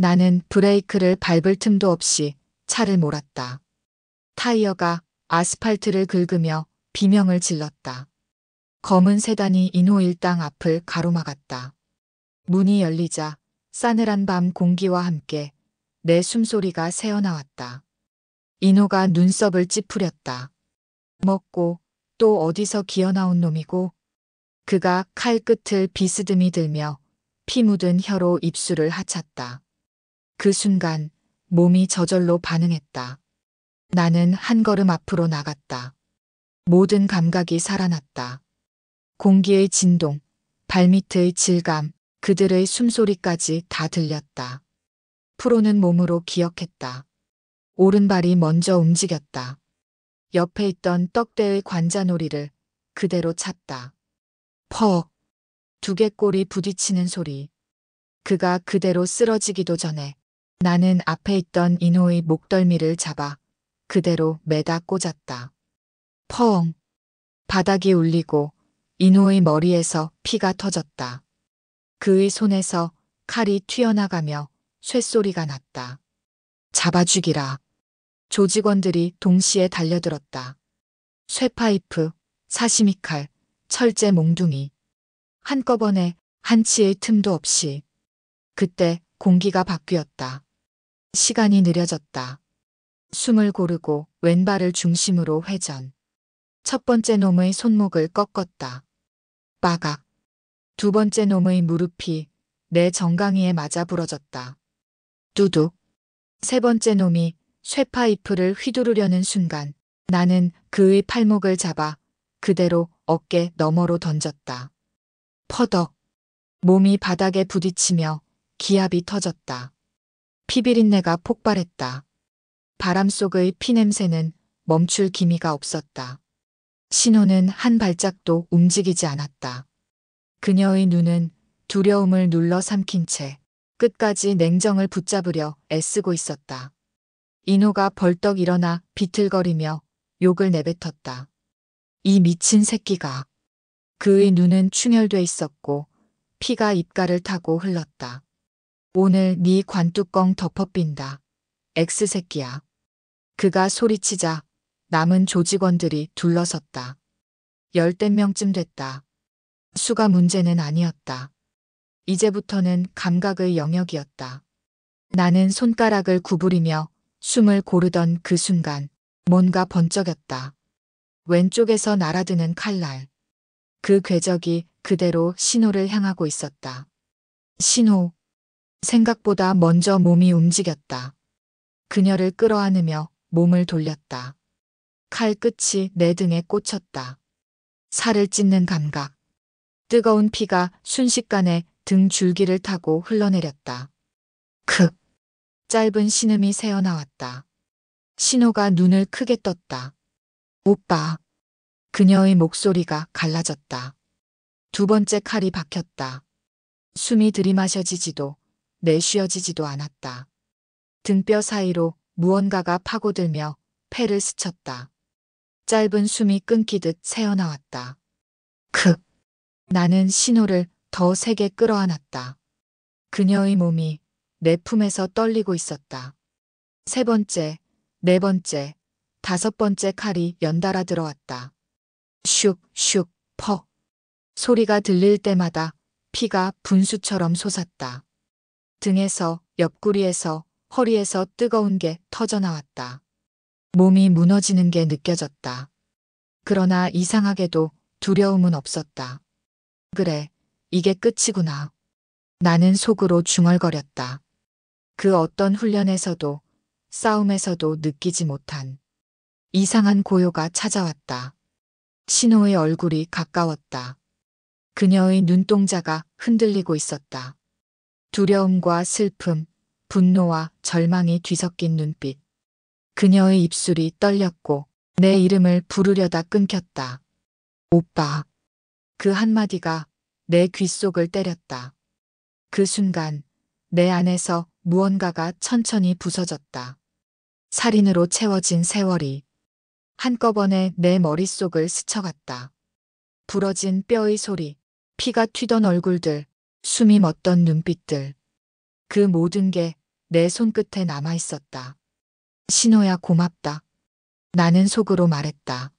나는 브레이크를 밟을 틈도 없이 차를 몰았다. 타이어가 아스팔트를 긁으며 비명을 질렀다. 검은 세단이 인호 일당 앞을 가로막았다. 문이 열리자 싸늘한 밤 공기와 함께 내 숨소리가 새어나왔다. 인호가 눈썹을 찌푸렸다. 먹고 또 어디서 기어나온 놈이고. 그가 칼끝을 비스듬히 들며 피 묻은 혀로 입술을 하찼다. 그 순간 몸이 저절로 반응했다. 나는 한 걸음 앞으로 나갔다. 모든 감각이 살아났다. 공기의 진동, 발밑의 질감, 그들의 숨소리까지 다 들렸다. 프로는 몸으로 기억했다. 오른발이 먼저 움직였다. 옆에 있던 떡대의 관자놀이를 그대로 찼다. 퍽! 두개골이 부딪히는 소리. 그가 그대로 쓰러지기도 전에 나는 앞에 있던 인호의 목덜미를 잡아 그대로 매다 꽂았다. 펑! 바닥이 울리고 인호의 머리에서 피가 터졌다. 그의 손에서 칼이 튀어나가며 쇳소리가 났다. 잡아 죽이라. 조직원들이 동시에 달려들었다. 쇠파이프, 사시미칼, 철제 몽둥이. 한꺼번에 한치의 틈도 없이. 그때 공기가 바뀌었다. 시간이 느려졌다. 숨을 고르고 왼발을 중심으로 회전. 첫 번째 놈의 손목을 꺾었다. 빠각. 두 번째 놈의 무릎이 내 정강이에 맞아 부러졌다. 뚜둑. 세 번째 놈이 쇠파이프를 휘두르려는 순간 나는 그의 팔목을 잡아 그대로 어깨 너머로 던졌다. 퍼덕. 몸이 바닥에 부딪히며 기압이 터졌다. 피비린내가 폭발했다. 바람 속의 피냄새는 멈출 기미가 없었다. 신호는 한 발짝도 움직이지 않았다. 그녀의 눈은 두려움을 눌러 삼킨 채 끝까지 냉정을 붙잡으려 애쓰고 있었다. 인호가 벌떡 일어나 비틀거리며 욕을 내뱉었다. 이 미친 새끼가. 그의 눈은 충혈돼 있었고 피가 입가를 타고 흘렀다. 오늘 네 관뚜껑 덮어빈다. X새끼야. 그가 소리치자 남은 조직원들이 둘러섰다. 10명쯤 됐다. 수가 문제는 아니었다. 이제부터는 감각의 영역이었다. 나는 손가락을 구부리며 숨을 고르던 그 순간 뭔가 번쩍였다. 왼쪽에서 날아드는 칼날. 그 궤적이 그대로 신호를 향하고 있었다. 신호. 생각보다 먼저 몸이 움직였다. 그녀를 끌어안으며 몸을 돌렸다. 칼 끝이 내 등에 꽂혔다. 살을 찢는 감각. 뜨거운 피가 순식간에 등 줄기를 타고 흘러내렸다. 크. 짧은 신음이 새어나왔다. 신호가 눈을 크게 떴다. 오빠. 그녀의 목소리가 갈라졌다. 두 번째 칼이 박혔다. 숨이 들이마셔지지도 내쉬어지지도 않았다. 등뼈 사이로 무언가가 파고들며 폐를 스쳤다. 짧은 숨이 끊기듯 새어나왔다. 크. 나는 신호를 더 세게 끌어안았다. 그녀의 몸이 내 품에서 떨리고 있었다. 세 번째, 네 번째, 다섯 번째 칼이 연달아 들어왔다. 슉, 슉, 퍽. 소리가 들릴 때마다 피가 분수처럼 솟았다. 등에서, 옆구리에서, 허리에서 뜨거운 게 터져나왔다. 몸이 무너지는 게 느껴졌다. 그러나 이상하게도 두려움은 없었다. 그래, 이게 끝이구나. 나는 속으로 중얼거렸다. 그 어떤 훈련에서도, 싸움에서도 느끼지 못한 이상한 고요가 찾아왔다. 신호의 얼굴이 가까웠다. 그녀의 눈동자가 흔들리고 있었다. 두려움과 슬픔, 분노와 절망이 뒤섞인 눈빛. 그녀의 입술이 떨렸고 내 이름을 부르려다 끊겼다. 오빠. 그 한마디가 내 귓속을 때렸다. 그 순간 내 안에서 무언가가 천천히 부서졌다. 살인으로 채워진 세월이 한꺼번에 내 머릿속을 스쳐갔다. 부러진 뼈의 소리, 피가 튀던 얼굴들, 숨이 멎던 눈빛들. 그 모든 게 내 손끝에 남아 있었다. 신호야, 고맙다. 나는 속으로 말했다.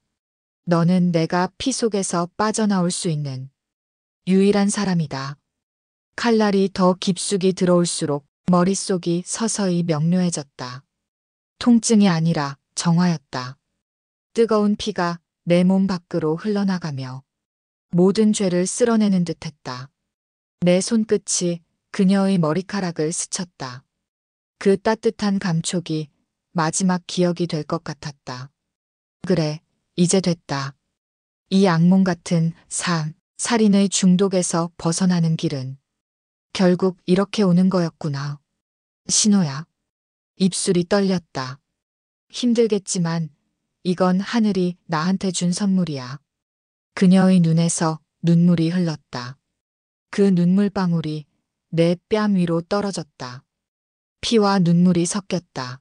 너는 내가 피 속에서 빠져나올 수 있는 유일한 사람이다. 칼날이 더 깊숙이 들어올수록 머릿속이 서서히 명료해졌다. 통증이 아니라 정화였다. 뜨거운 피가 내 몸 밖으로 흘러나가며 모든 죄를 쓸어내는 듯했다. 내 손끝이 그녀의 머리카락을 스쳤다. 그 따뜻한 감촉이 마지막 기억이 될 것 같았다. 그래, 이제 됐다. 이 악몽 같은 살인의 중독에서 벗어나는 길은 결국 이렇게 오는 거였구나. 신호야. 입술이 떨렸다. 힘들겠지만 이건 하늘이 나한테 준 선물이야. 그녀의 눈에서 눈물이 흘렀다. 그 눈물방울이 내 뺨 위로 떨어졌다. 피와 눈물이 섞였다.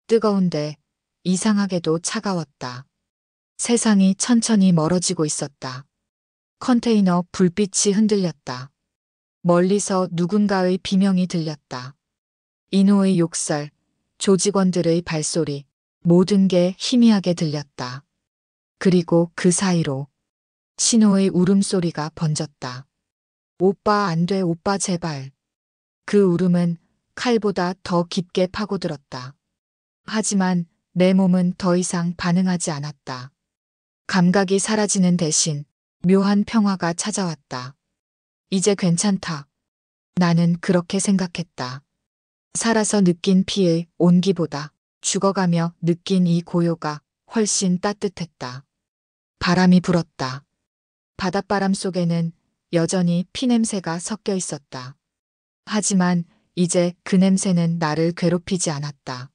뜨거운데 이상하게도 차가웠다. 세상이 천천히 멀어지고 있었다. 컨테이너 불빛이 흔들렸다. 멀리서 누군가의 비명이 들렸다. 인호의 욕설, 조직원들의 발소리, 모든 게 희미하게 들렸다. 그리고 그 사이로 신호의 울음소리가 번졌다. 오빠, 안 돼, 오빠, 제발. 그 울음은 칼보다 더 깊게 파고들었다. 하지만 내 몸은 더 이상 반응하지 않았다. 감각이 사라지는 대신 묘한 평화가 찾아왔다. 이제 괜찮다. 나는 그렇게 생각했다. 살아서 느낀 피의 온기보다 죽어가며 느낀 이 고요가 훨씬 따뜻했다. 바람이 불었다. 바닷바람 속에는 여전히 피냄새가 섞여 있었다. 하지만 이제 그 냄새는 나를 괴롭히지 않았다.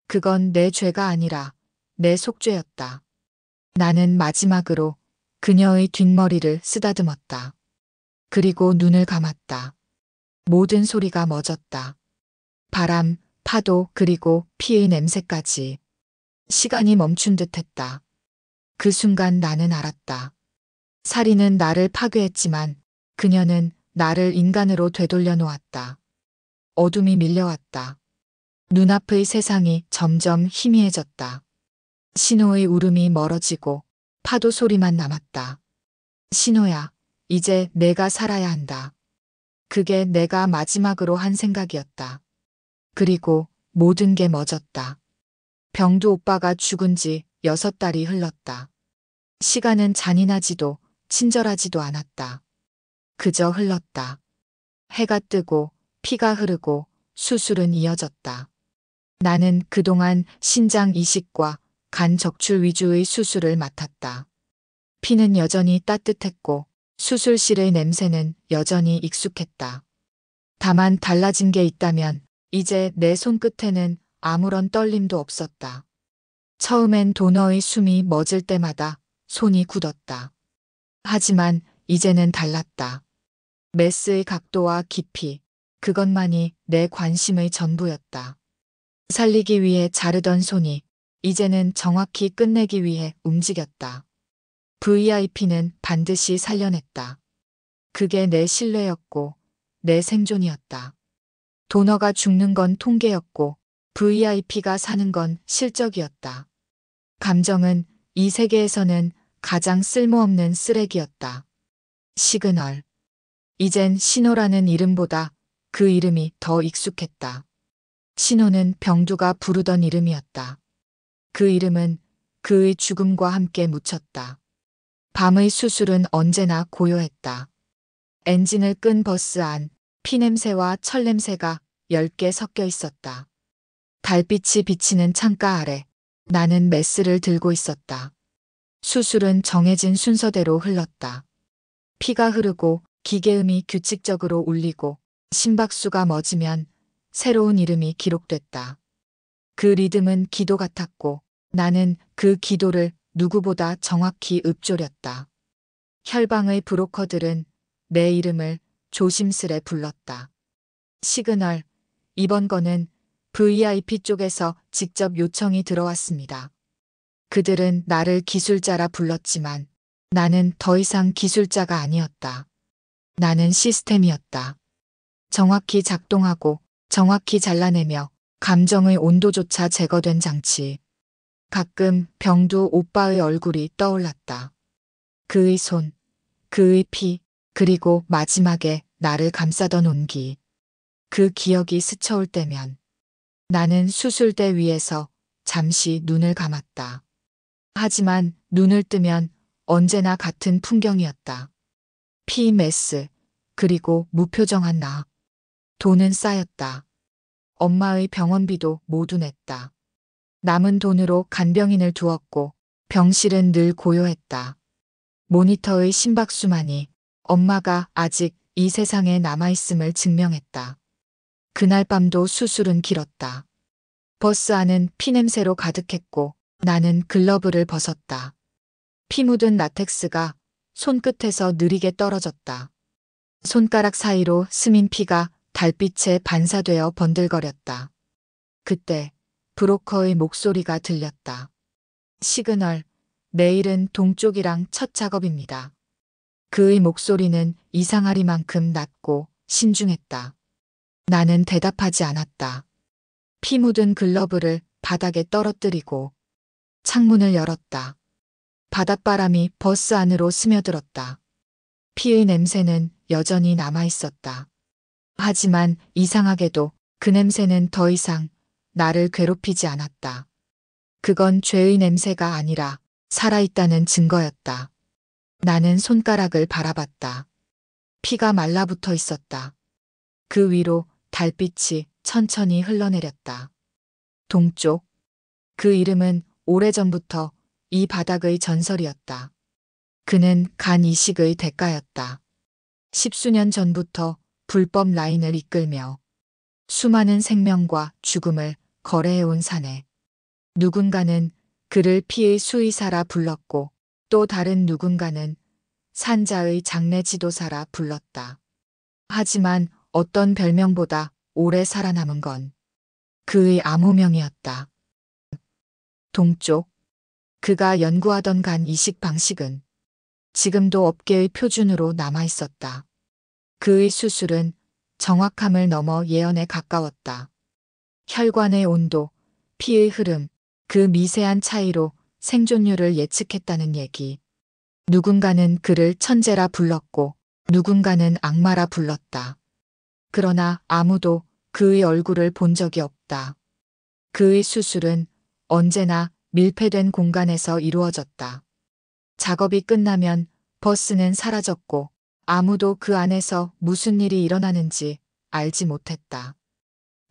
그건 내 죄가 아니라 내 속죄였다. 나는 마지막으로 그녀의 뒷머리를 쓰다듬었다. 그리고 눈을 감았다. 모든 소리가 멎었다. 바람, 파도, 그리고 피의 냄새까지. 시간이 멈춘 듯했다. 그 순간 나는 알았다. 살인은 나를 파괴했지만 그녀는 나를 인간으로 되돌려 놓았다. 어둠이 밀려왔다. 눈앞의 세상이 점점 희미해졌다. 신호의 울음이 멀어지고 파도 소리만 남았다. 신호야, 이제 내가 살아야 한다. 그게 내가 마지막으로 한 생각이었다. 그리고 모든 게 멎었다. 병두 오빠가 죽은 지 6달이 흘렀다. 시간은 잔인하지도 친절하지도 않았다. 그저 흘렀다. 해가 뜨고 피가 흐르고 수술은 이어졌다. 나는 그동안 신장 이식과 간 적출 위주의 수술을 맡았다. 피는 여전히 따뜻했고 수술실의 냄새는 여전히 익숙했다. 다만 달라진 게 있다면 이제 내 손끝에는 아무런 떨림도 없었다. 처음엔 도너의 숨이 멎을 때마다 손이 굳었다. 하지만 이제는 달랐다. 메스의 각도와 깊이, 그것만이 내 관심의 전부였다. 살리기 위해 자르던 손이 이제는 정확히 끝내기 위해 움직였다. VIP는 반드시 살려냈다. 그게 내 신뢰였고 내 생존이었다. 도너가 죽는 건 통계였고 VIP가 사는 건 실적이었다. 감정은 이 세계에서는 가장 쓸모없는 쓰레기였다. 시그널. 이젠 신호라는 이름보다 그 이름이 더 익숙했다. 신호는 병두가 부르던 이름이었다. 그 이름은 그의 죽음과 함께 묻혔다. 밤의 수술은 언제나 고요했다. 엔진을 끈 버스 안, 피냄새와 철냄새가 10개 섞여 있었다. 달빛이 비치는 창가 아래 나는 메스를 들고 있었다. 수술은 정해진 순서대로 흘렀다. 피가 흐르고 기계음이 규칙적으로 울리고 심박수가 멎으면 새로운 이름이 기록됐다. 그 리듬은 기도 같았고 나는 그 기도를 누구보다 정확히 읊조렸다. 혈방의 브로커들은 내 이름을 조심스레 불렀다. 시그널, 이번 건은 VIP 쪽에서 직접 요청이 들어왔습니다. 그들은 나를 기술자라 불렀지만 나는 더 이상 기술자가 아니었다. 나는 시스템이었다. 정확히 작동하고 정확히 잘라내며 감정의 온도조차 제거된 장치. 가끔 병두 오빠의 얼굴이 떠올랐다. 그의 손, 그의 피, 그리고 마지막에 나를 감싸던 온기. 그 기억이 스쳐올 때면 나는 수술대 위에서 잠시 눈을 감았다. 하지만 눈을 뜨면 언제나 같은 풍경이었다. 피 메스, 그리고 무표정한 나. 돈은 쌓였다. 엄마의 병원비도 모두 냈다. 남은 돈으로 간병인을 두었고 병실은 늘 고요했다. 모니터의 심박수만이 엄마가 아직 이 세상에 남아있음을 증명했다. 그날 밤도 수술은 길었다. 버스 안은 피냄새로 가득했고 나는 글러브를 벗었다. 피 묻은 라텍스가 손끝에서 느리게 떨어졌다. 손가락 사이로 스민 피가 달빛에 반사되어 번들거렸다. 그때 브로커의 목소리가 들렸다. 시그널, 내일은 동쪽이랑 첫 작업입니다. 그의 목소리는 이상하리만큼 낮고 신중했다. 나는 대답하지 않았다. 피 묻은 글러브를 바닥에 떨어뜨리고 창문을 열었다. 바닷바람이 버스 안으로 스며들었다. 피의 냄새는 여전히 남아있었다. 하지만 이상하게도 그 냄새는 더 이상 나를 괴롭히지 않았다. 그건 죄의 냄새가 아니라 살아있다는 증거였다. 나는 손가락을 바라봤다. 피가 말라붙어 있었다. 그 위로 달빛이 천천히 흘러내렸다. 동쪽. 그 이름은 오래전부터 이 바닥의 전설이었다. 그는 간 이식의 대가였다. 10수년 전부터 불법 라인을 이끌며 수많은 생명과 죽음을 거래해온 사내. 누군가는 그를 피의 수의사라 불렀고 또 다른 누군가는 산자의 장례 지도사라 불렀다. 하지만 어떤 별명보다 오래 살아남은 건 그의 암호명이었다. 동쪽. 그가 연구하던 간 이식 방식은 지금도 업계의 표준으로 남아있었다. 그의 수술은 정확함을 넘어 예언에 가까웠다. 혈관의 온도, 피의 흐름, 그 미세한 차이로 생존율을 예측했다는 얘기. 누군가는 그를 천재라 불렀고 누군가는 악마라 불렀다. 그러나 아무도 그의 얼굴을 본 적이 없다. 그의 수술은 언제나 밀폐된 공간에서 이루어졌다. 작업이 끝나면 버스는 사라졌고 아무도 그 안에서 무슨 일이 일어나는지 알지 못했다.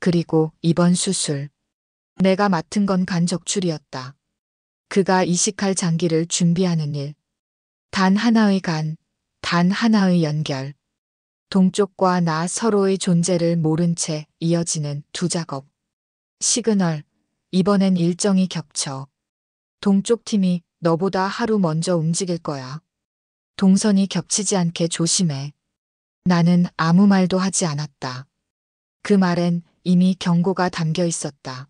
그리고 이번 수술. 내가 맡은 건 간 적출이었다. 그가 이식할 장기를 준비하는 일. 단 하나의 간, 단 하나의 연결. 동쪽과 나 서로의 존재를 모른 채 이어지는 두 작업. 시그널, 이번엔 일정이 겹쳐. 동쪽 팀이 너보다 하루 먼저 움직일 거야. 동선이 겹치지 않게 조심해. 나는 아무 말도 하지 않았다. 그 말엔 이미 경고가 담겨 있었다.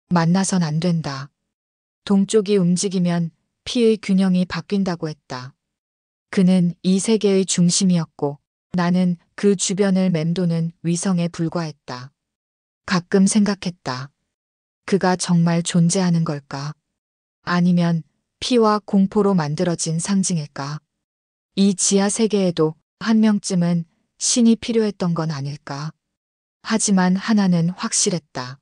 만나선 안 된다. 동쪽이 움직이면 피의 균형이 바뀐다고 했다. 그는 이 세계의 중심이었고 나는 그 주변을 맴도는 위성에 불과했다. 가끔 생각했다. 그가 정말 존재하는 걸까? 아니면 피와 공포로 만들어진 상징일까? 이 지하 세계에도 한 명쯤은 신이 필요했던 건 아닐까? 하지만 하나는 확실했다.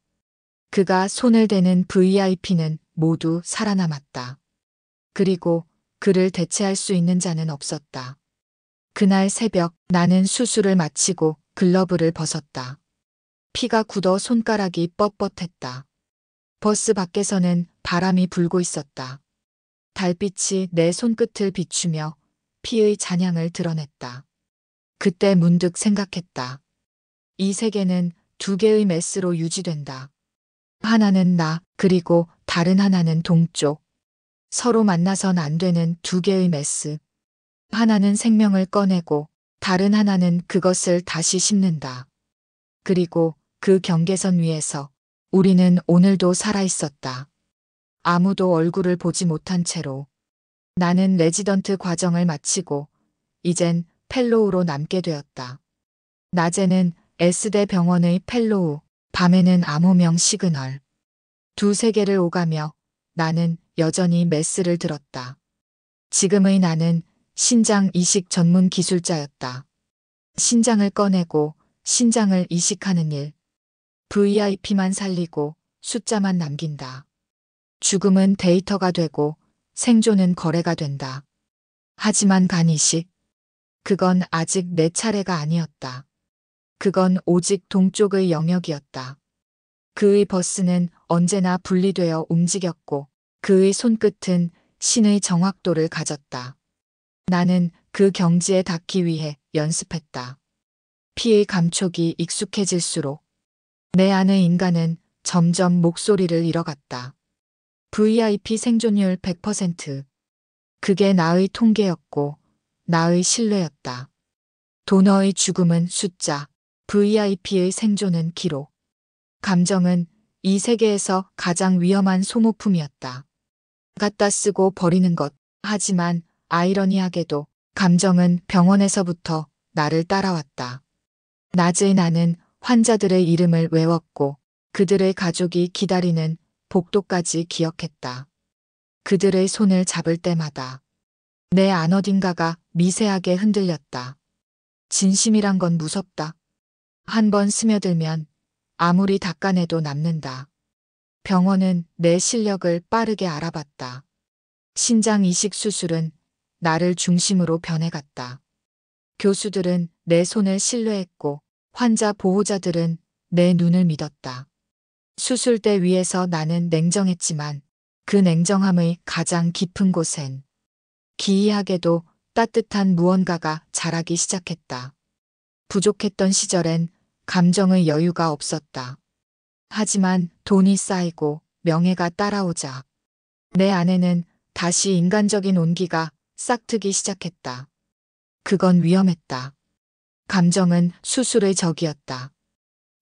그가 손을 대는 VIP는 모두 살아남았다. 그리고 그를 대체할 수 있는 자는 없었다. 그날 새벽 나는 수술을 마치고 글러브를 벗었다. 피가 굳어 손가락이 뻣뻣했다. 버스 밖에서는 바람이 불고 있었다. 달빛이 내 손끝을 비추며 피의 잔향을 드러냈다. 그때 문득 생각했다. 이 세계는 두 개의 메스로 유지된다. 하나는 나, 그리고 다른 하나는 동쪽. 서로 만나선 안 되는 두 개의 메스. 하나는 생명을 꺼내고 다른 하나는 그것을 다시 심는다. 그리고 그 경계선 위에서 우리는 오늘도 살아있었다. 아무도 얼굴을 보지 못한 채로. 나는 레지던트 과정을 마치고 이젠 펠로우로 남게 되었다. 낮에는 S대 병원의 펠로우, 밤에는 암호명 시그널. 두세 개를 오가며 나는 여전히 메스를 들었다. 지금의 나는 신장 이식 전문 기술자였다. 신장을 꺼내고 신장을 이식하는 일. VIP만 살리고 숫자만 남긴다. 죽음은 데이터가 되고 생존은 거래가 된다. 하지만 간 이식? 그건 아직 내 차례가 아니었다. 그건 오직 동쪽의 영역이었다. 그의 버스는 언제나 분리되어 움직였고 그의 손끝은 신의 정확도를 가졌다. 나는 그 경지에 닿기 위해 연습했다. 피의 감촉이 익숙해질수록 내 안의 인간은 점점 목소리를 잃어갔다. VIP 생존율 100%. 그게 나의 통계였고 나의 신뢰였다. 도너의 죽음은 숫자, VIP의 생존은 기록. 감정은 이 세계에서 가장 위험한 소모품이었다. 갖다 쓰고 버리는 것. 하지만 아이러니하게도 감정은 병원에서부터 나를 따라왔다. 낮의 나는 환자들의 이름을 외웠고 그들의 가족이 기다리는 복도까지 기억했다. 그들의 손을 잡을 때마다 내 안 어딘가가 미세하게 흔들렸다. 진심이란 건 무섭다. 한 번 스며들면 아무리 닦아내도 남는다. 병원은 내 실력을 빠르게 알아봤다. 신장 이식 수술은 나를 중심으로 변해갔다. 교수들은 내 손을 신뢰했고 환자 보호자들은 내 눈을 믿었다. 수술대 위에서 나는 냉정했지만 그 냉정함의 가장 깊은 곳엔 기이하게도 따뜻한 무언가가 자라기 시작했다. 부족했던 시절엔 감정의 여유가 없었다. 하지만 돈이 쌓이고 명예가 따라오자 내 안에는 다시 인간적인 온기가 싹트기 시작했다. 그건 위험했다. 감정은 수술의 적이었다.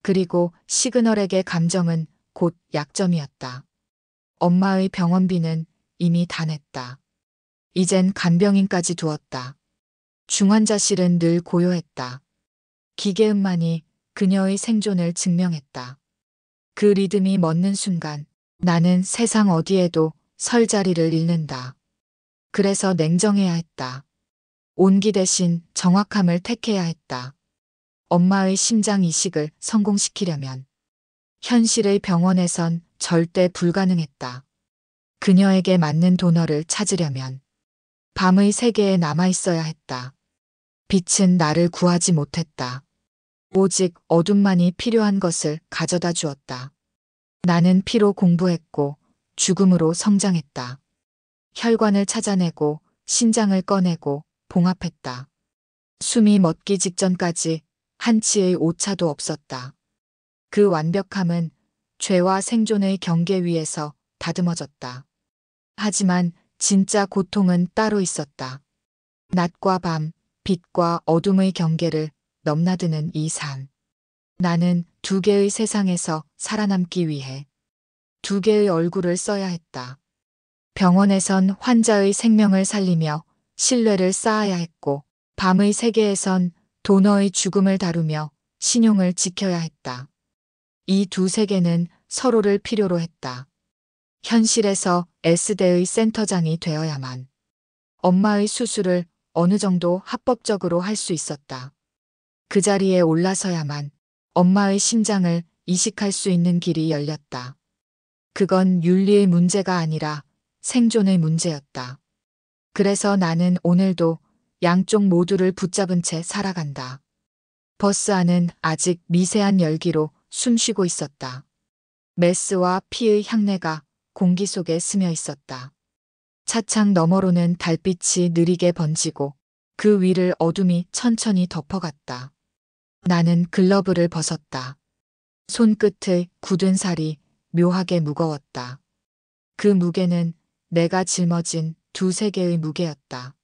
그리고 시그널에게 감정은 곧 약점이었다. 엄마의 병원비는 이미 다 냈다. 이젠 간병인까지 두었다. 중환자실은 늘 고요했다. 기계음만이 그녀의 생존을 증명했다. 그 리듬이 멎는 순간 나는 세상 어디에도 설 자리를 잃는다. 그래서 냉정해야 했다. 온기 대신 정확함을 택해야 했다. 엄마의 심장 이식을 성공시키려면 현실의 병원에선 절대 불가능했다. 그녀에게 맞는 도너를 찾으려면 밤의 세계에 남아있어야 했다. 빛은 나를 구하지 못했다. 오직 어둠만이 필요한 것을 가져다 주었다. 나는 피로 공부했고 죽음으로 성장했다. 혈관을 찾아내고 신장을 꺼내고 봉합했다. 숨이 멎기 직전까지 한치의 오차도 없었다. 그 완벽함은 죄와 생존의 경계 위에서 다듬어졌다. 하지만 진짜 고통은 따로 있었다. 낮과 밤, 빛과 어둠의 경계를 넘나드는 이 삶. 나는 두 개의 세상에서 살아남기 위해 두 개의 얼굴을 써야 했다. 병원에선 환자의 생명을 살리며 신뢰를 쌓아야 했고 밤의 세계에선 도너의 죽음을 다루며 신용을 지켜야 했다. 이 두 세계는 서로를 필요로 했다. 현실에서 S대의 센터장이 되어야만 엄마의 수술을 어느 정도 합법적으로 할 수 있었다. 그 자리에 올라서야만 엄마의 심장을 이식할 수 있는 길이 열렸다. 그건 윤리의 문제가 아니라 생존의 문제였다. 그래서 나는 오늘도 양쪽 모두를 붙잡은 채 살아간다. 버스 안은 아직 미세한 열기로 숨쉬고 있었다. 메스와 피의 향내가 공기 속에 스며 있었다. 차창 너머로는 달빛이 느리게 번지고 그 위를 어둠이 천천히 덮어갔다. 나는 글러브를 벗었다. 손끝의 굳은 살이 묘하게 무거웠다. 그 무게는 내가 짊어진 두 세계의 무게였다.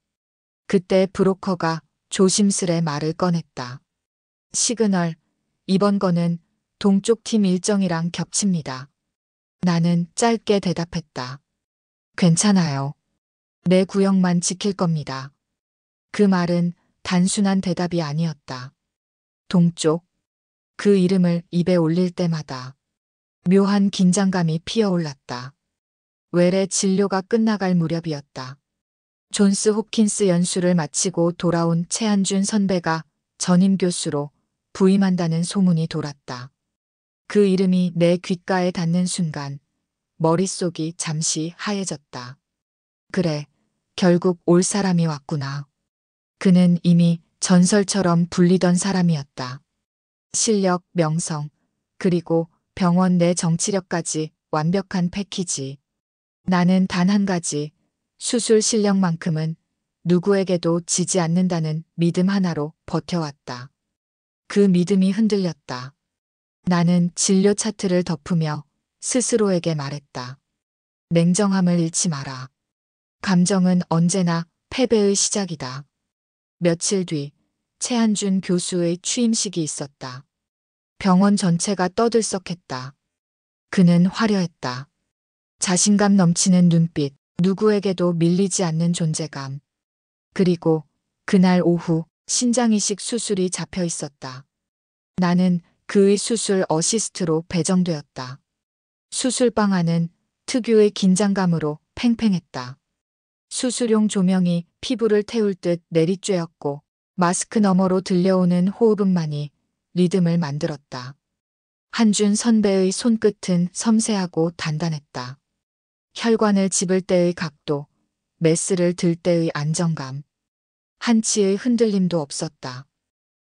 그때 브로커가 조심스레 말을 꺼냈다. 시그널, 이번 거는 동쪽 팀 일정이랑 겹칩니다. 나는 짧게 대답했다. 괜찮아요. 내 구역만 지킬 겁니다. 그 말은 단순한 대답이 아니었다. 동쪽, 그 이름을 입에 올릴 때마다 묘한 긴장감이 피어올랐다. 외래 진료가 끝나갈 무렵이었다. 존스 홉킨스 연수를 마치고 돌아온 최한준 선배가 전임 교수로 부임한다는 소문이 돌았다. 그 이름이 내 귓가에 닿는 순간 머릿속이 잠시 하얘졌다. 그래, 결국 올 사람이 왔구나. 그는 이미 전설처럼 불리던 사람이었다. 실력, 명성, 그리고 병원 내 정치력까지 완벽한 패키지. 나는 단 한 가지, 수술 실력만큼은 누구에게도 지지 않는다는 믿음 하나로 버텨왔다. 그 믿음이 흔들렸다. 나는 진료 차트를 덮으며 스스로에게 말했다. 냉정함을 잃지 마라. 감정은 언제나 패배의 시작이다. 며칠 뒤 최한준 교수의 취임식이 있었다. 병원 전체가 떠들썩했다. 그는 화려했다. 자신감 넘치는 눈빛, 누구에게도 밀리지 않는 존재감. 그리고 그날 오후 신장이식 수술이 잡혀 있었다. 나는 그의 수술 어시스트로 배정되었다. 수술방 안은 특유의 긴장감으로 팽팽했다. 수술용 조명이 피부를 태울 듯 내리쬐었고 마스크 너머로 들려오는 호흡음만이 리듬을 만들었다. 한준 선배의 손끝은 섬세하고 단단했다. 혈관을 집을 때의 각도, 메스를 들 때의 안정감. 한치의 흔들림도 없었다.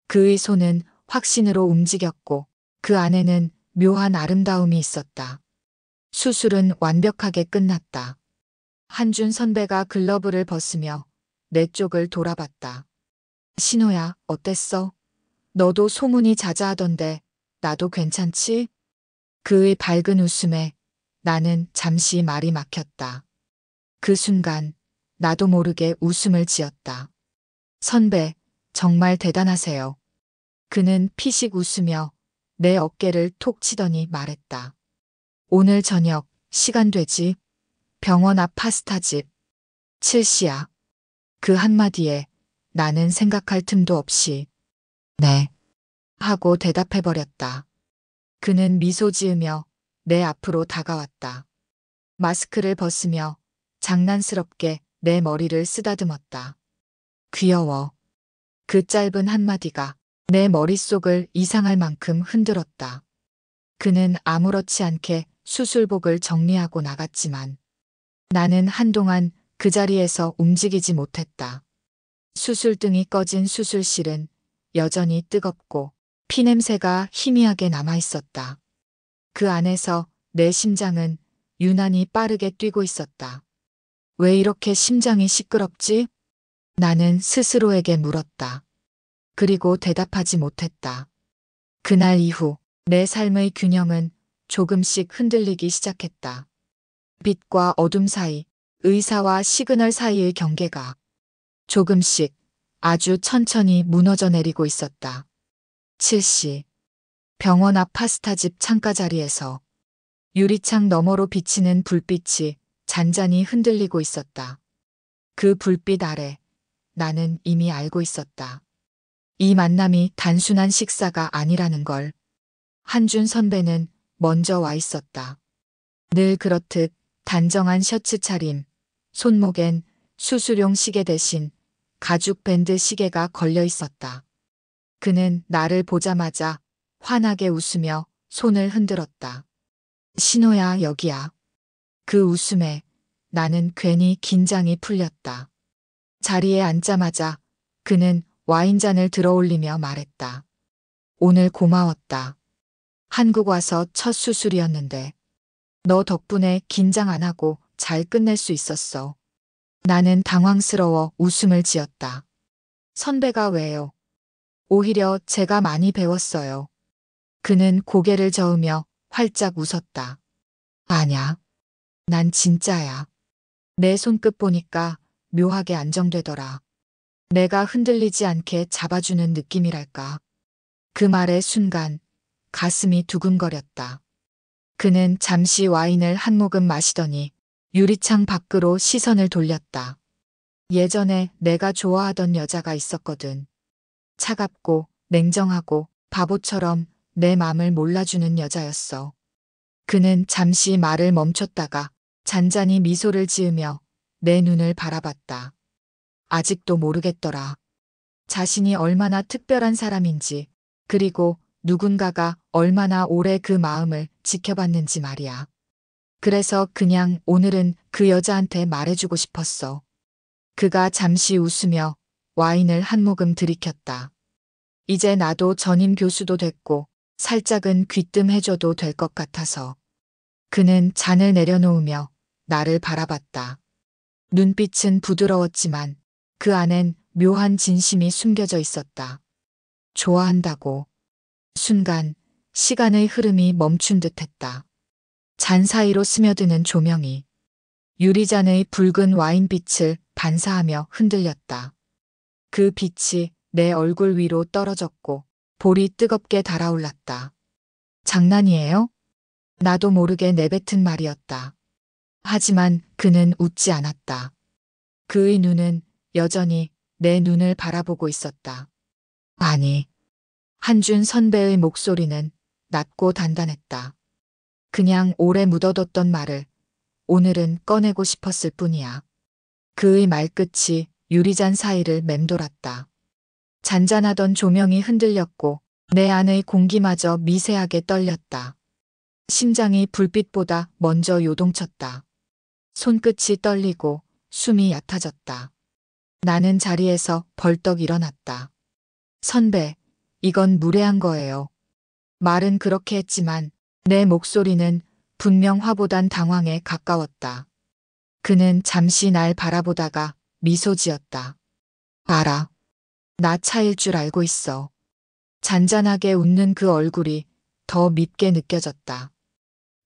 그의 손은 확신으로 움직였고 그 안에는 묘한 아름다움이 있었다. 수술은 완벽하게 끝났다. 한준 선배가 글러브를 벗으며 내 쪽을 돌아봤다. 신호야, 어땠어? 너도 소문이 자자하던데 나도 괜찮지? 그의 밝은 웃음에 나는 잠시 말이 막혔다. 그 순간 나도 모르게 웃음을 지었다. 선배, 정말 대단하세요. 그는 피식 웃으며 내 어깨를 톡 치더니 말했다. 오늘 저녁 시간 되지? 병원 앞 파스타집. 7시야. 그 한마디에 나는 생각할 틈도 없이 네 하고 대답해버렸다. 그는 미소 지으며 내 앞으로 다가왔다. 마스크를 벗으며 장난스럽게 내 머리를 쓰다듬었다. 귀여워. 그 짧은 한마디가 내 머릿속을 이상할 만큼 흔들었다. 그는 아무렇지 않게 수술복을 정리하고 나갔지만 나는 한동안 그 자리에서 움직이지 못했다. 수술등이 꺼진 수술실은 여전히 뜨겁고 피냄새가 희미하게 남아있었다. 그 안에서 내 심장은 유난히 빠르게 뛰고 있었다. 왜 이렇게 심장이 시끄럽지? 나는 스스로에게 물었다. 그리고 대답하지 못했다. 그날 이후 내 삶의 균형은 조금씩 흔들리기 시작했다. 빛과 어둠 사이, 의사와 시그널 사이의 경계가 조금씩 아주 천천히 무너져 내리고 있었다. 7시 병원 앞 파스타집 창가 자리에서 유리창 너머로 비치는 불빛이 잔잔히 흔들리고 있었다. 그 불빛 아래 나는 이미 알고 있었다. 이 만남이 단순한 식사가 아니라는 걸. 한준 선배는 먼저 와 있었다. 늘 그렇듯 단정한 셔츠 차림, 손목엔 수술용 시계 대신 가죽 밴드 시계가 걸려 있었다. 그는 나를 보자마자 환하게 웃으며 손을 흔들었다. 신호야, 여기야. 그 웃음에 나는 괜히 긴장이 풀렸다. 자리에 앉자마자 그는 와인잔을 들어올리며 말했다. 오늘 고마웠다. 한국 와서 첫 수술이었는데 너 덕분에 긴장 안 하고 잘 끝낼 수 있었어. 나는 당황스러워 웃음을 지었다. 선배가 왜요? 오히려 제가 많이 배웠어요. 그는 고개를 저으며 활짝 웃었다. 아냐. 난 진짜야. 내 손끝 보니까 묘하게 안정되더라. 내가 흔들리지 않게 잡아주는 느낌이랄까. 그 말의 순간 가슴이 두근거렸다. 그는 잠시 와인을 한 모금 마시더니 유리창 밖으로 시선을 돌렸다. 예전에 내가 좋아하던 여자가 있었거든. 차갑고 냉정하고 바보처럼 내 맘을 몰라주는 여자였어. 그는 잠시 말을 멈췄다가 잔잔히 미소를 지으며 내 눈을 바라봤다. 아직도 모르겠더라. 자신이 얼마나 특별한 사람인지, 그리고 누군가가 얼마나 오래 그 마음을 지켜봤는지 말이야. 그래서 그냥 오늘은 그 여자한테 말해주고 싶었어. 그가 잠시 웃으며 와인을 한 모금 들이켰다. 이제 나도 전임 교수도 됐고 살짝은 귀뜸해줘도 될 것 같아서. 그는 잔을 내려놓으며 나를 바라봤다. 눈빛은 부드러웠지만 그 안엔 묘한 진심이 숨겨져 있었다. 좋아한다고. 순간 시간의 흐름이 멈춘 듯했다. 잔 사이로 스며드는 조명이 유리잔의 붉은 와인빛을 반사하며 흔들렸다. 그 빛이 내 얼굴 위로 떨어졌고 볼이 뜨겁게 달아올랐다. 장난이에요? 나도 모르게 내뱉은 말이었다. 하지만 그는 웃지 않았다. 그의 눈은 여전히 내 눈을 바라보고 있었다. 아니. 한준 선배의 목소리는 낮고 단단했다. 그냥 오래 묻어뒀던 말을 오늘은 꺼내고 싶었을 뿐이야. 그의 말끝이 유리잔 사이를 맴돌았다. 잔잔하던 조명이 흔들렸고 내 안의 공기마저 미세하게 떨렸다. 심장이 불빛보다 먼저 요동쳤다. 손끝이 떨리고 숨이 얕아졌다. 나는 자리에서 벌떡 일어났다. 선배, 이건 무례한 거예요. 말은 그렇게 했지만 내 목소리는 분명 화보단 당황에 가까웠다. 그는 잠시 날 바라보다가 미소 지었다. 알아. 나 차일 줄 알고 있어. 잔잔하게 웃는 그 얼굴이 더 밉게 느껴졌다.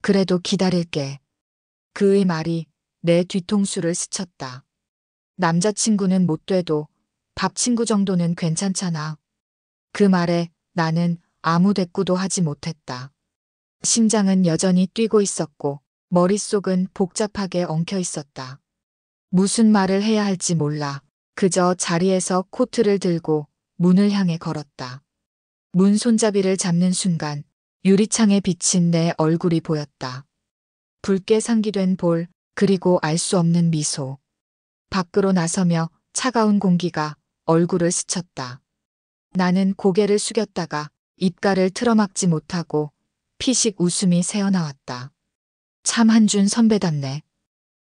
그래도 기다릴게. 그의 말이 내 뒤통수를 스쳤다. 남자친구는 못 돼도 밥 친구 정도는 괜찮잖아. 그 말에 나는 아무 대꾸도 하지 못했다. 심장은 여전히 뛰고 있었고 머릿속은 복잡하게 엉켜 있었다. 무슨 말을 해야 할지 몰라 그저 자리에서 코트를 들고 문을 향해 걸었다. 문 손잡이를 잡는 순간 유리창에 비친 내 얼굴이 보였다. 붉게 상기된 볼, 그리고 알 수 없는 미소. 밖으로 나서며 차가운 공기가 얼굴을 스쳤다. 나는 고개를 숙였다가 입가를 틀어막지 못하고 피식 웃음이 새어나왔다. 참 한준 선배답네.